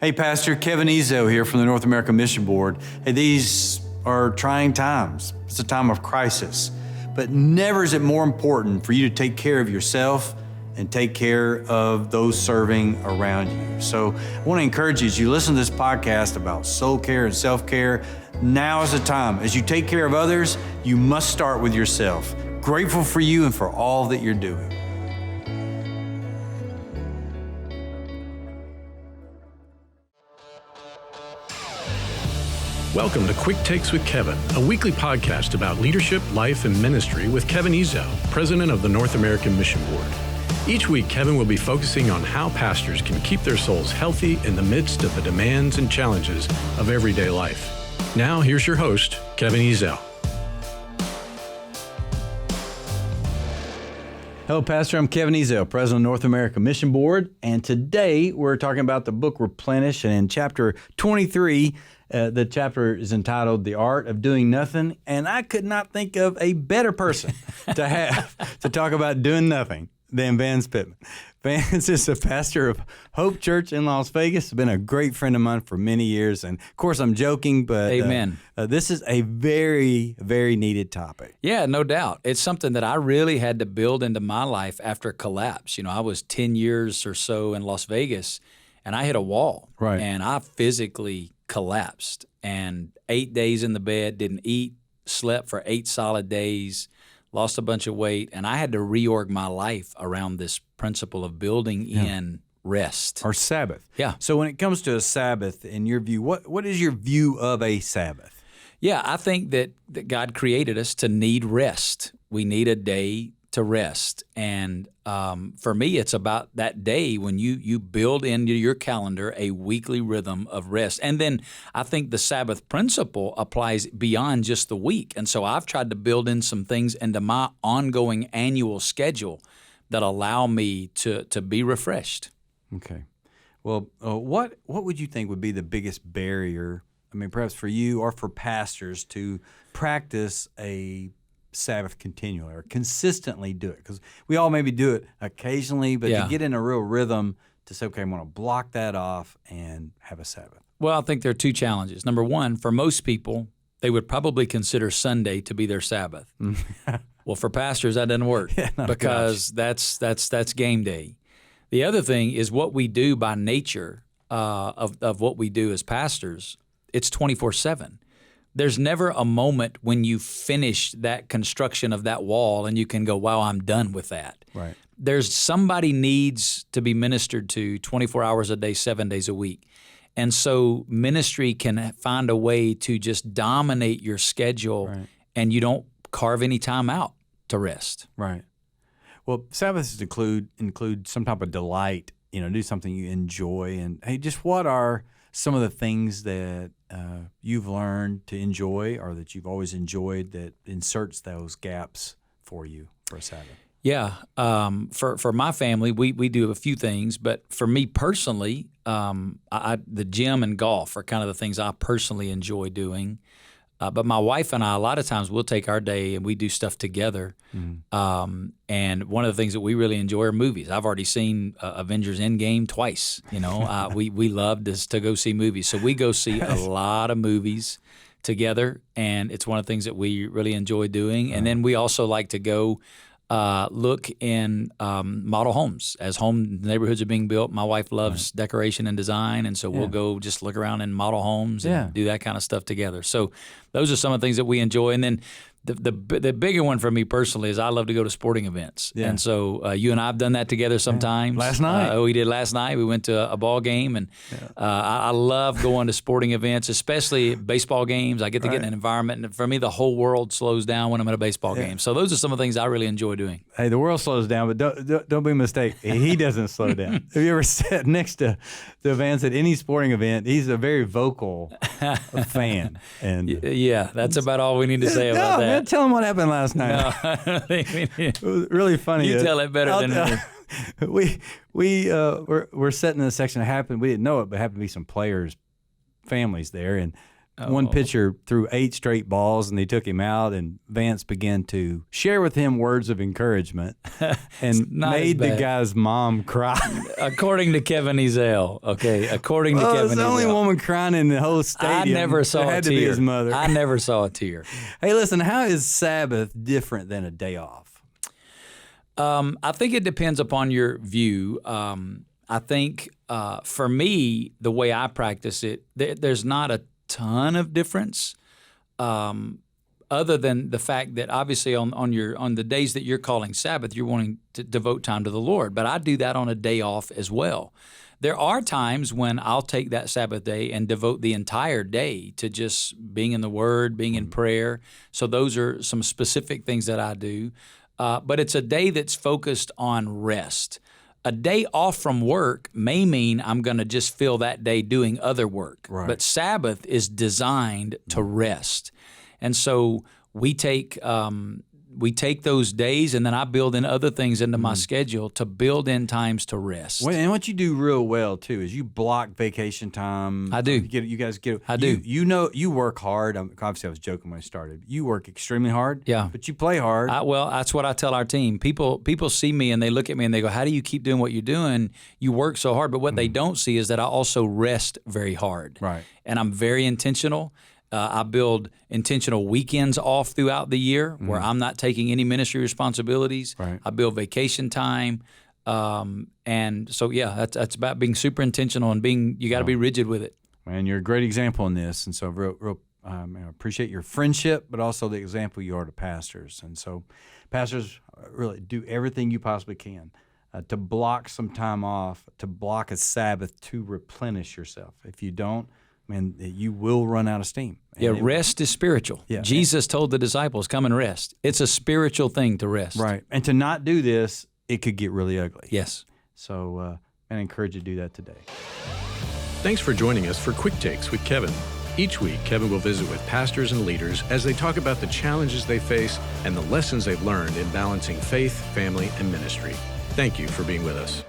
Hey, Pastor Kevin Ezo here from the North American Mission Board. Hey, these are trying times. It's a time of crisis. But never is it more important for you to take care of yourself and take care of those serving around you. So I want to encourage you, as you listen to this podcast about soul care and self-care, now is the time. As you take care of others, you must start with yourself. Grateful for you and for all that you're doing. Welcome to Quick Takes with Kevin, a weekly podcast about leadership, life, and ministry with Kevin Ezo, president of the North American Mission Board. Each week, Kevin will be focusing on how pastors can keep their souls healthy in the midst of the demands and challenges of everyday life. Now, here's your host, Kevin Ezo. Hello, Pastor. I'm Kevin Ezo, president of North American Mission Board, and today we're talking about the book Replenish, and in chapter 23, the chapter is entitled The Art of Doing Nothing, and I could not think of a better person to have to talk about doing nothing than Vance Pitman. Vance is a pastor of Hope Church in Las Vegas. He's been a great friend of mine for many years, and of course I'm joking, but Amen. This is a very, very needed topic. Yeah, no doubt. It's something that I really had to build into my life after collapse. You know, I was 10 years or so in Las Vegas, and I hit a wall. Right. And I physically collapsed, and 8 days in the bed, didn't eat, slept for 8 solid days, lost a bunch of weight, and I had to reorg my life around this principle of building in rest. Or Sabbath. Yeah. So when it comes to a Sabbath, in your view, what is your view of a Sabbath? Yeah, I think that God created us to need rest. We need a day to rest. And for me, it's about that day when you build into your calendar a weekly rhythm of rest. And then I think the Sabbath principle applies beyond just the week. And so I've tried to build in some things into my ongoing annual schedule that allow me to be refreshed. Okay. Well, what would you think would be the biggest barrier, I mean, perhaps for you or for pastors, to practice a Sabbath continually or consistently do it? Because we all maybe do it occasionally, but to get in a real rhythm to say, okay, I'm going to block that off and have a Sabbath. Well, I think there are two challenges. Number one, for most people, they would probably consider Sunday to be their Sabbath. Well, for pastors, that doesn't work because that's game day. The other thing is what we do by nature of what we do as pastors, it's 24/7. There's never a moment when you finish that construction of that wall and you can go, wow, I'm done with that. Right. There's somebody needs to be ministered to 24 hours a day, 7 days a week. And so ministry can find a way to just dominate your schedule, and you don't carve any time out to rest. Right. Well, Sabbaths include some type of delight, do something you enjoy. And hey, just what are some of the things that you've learned to enjoy or that you've always enjoyed that inserts those gaps for you for a Sabbath? Yeah. For my family, we do a few things, but for me personally, the gym and golf are kind of the things I personally enjoy doing. But my wife and I, a lot of times we'll take our day and we do stuff together. Mm-hmm. And one of the things that we really enjoy are movies. I've already seen Avengers Endgame twice. We love to go see movies. So we go see a lot of movies together, and it's one of the things that we really enjoy doing. And then we also like to go look in model homes. As home neighborhoods are being built, my wife loves decoration and design, and so we'll go just look around in model homes and do that kind of stuff together. So those are some of the things that we enjoy. And then the bigger one for me personally is I love to go to sporting events. Yeah. And so you and I have done that together sometimes. Last night. We did last night. We went to a ball game, and I love going to sporting events, especially baseball games. I get to get in an environment, and for me, the whole world slows down when I'm at a baseball game. So those are some of the things I really enjoy doing. Hey, the world slows down, but don't be mistaken. He doesn't slow down. Have you ever sat next to Vance at any sporting event? He's a very vocal fan. And yeah, that's about all we need to say about that. Man, tell him what happened last night. No, I don't think we need. It was really funny. You tell it better than me. We're sitting in a section that happened. We didn't know it, but happened to be some players' families there, and One pitcher threw 8 straight balls, and they took him out, and Vance began to share with him words of encouragement and made the guy's mom cry. According to Kevin Ezell, okay? According to Kevin Ezell. The only woman crying in the whole stadium. I never saw a tear. Had to be his mother. I never saw a tear. Hey, listen, how is Sabbath different than a day off? I think it depends upon your view. I think for me, the way I practice it, there's not a ton of difference, other than the fact that obviously on the days that you're calling Sabbath, you're wanting to devote time to the Lord. But I do that on a day off as well. There are times when I'll take that Sabbath day and devote the entire day to just being in the Word, being in prayer. So those are some specific things that I do. But it's a day that's focused on rest. A day off from work may mean I'm going to just fill that day doing other work. Right. But Sabbath is designed to rest. And so we take those days, and then I build in other things into my schedule to build in times to rest. And what you do real well too is you block vacation time. I do. You guys get. I do. You know you work hard. Obviously, I was joking when I started. You work extremely hard. Yeah. But you play hard. Well, that's what I tell our team. People see me and they look at me and they go, "How do you keep doing what you're doing? You work so hard." But what they don't see is that I also rest very hard. Right. And I'm very intentional. I build intentional weekends off throughout the year where I'm not taking any ministry responsibilities. Right. I build vacation time. And so, yeah, that's about being super intentional and you got to be rigid with it. And you're a great example in this. And so real I appreciate your friendship, but also the example you are to pastors. And so pastors really do everything you possibly can to block some time off, to block a Sabbath, to replenish yourself. If you don't, man, you will run out of steam. And rest is spiritual. Yeah, Jesus told the disciples, come and rest. It's a spiritual thing to rest. Right. And to not do this, it could get really ugly. Yes. So I encourage you to do that today. Thanks for joining us for Quick Takes with Kevin. Each week, Kevin will visit with pastors and leaders as they talk about the challenges they face and the lessons they've learned in balancing faith, family, and ministry. Thank you for being with us.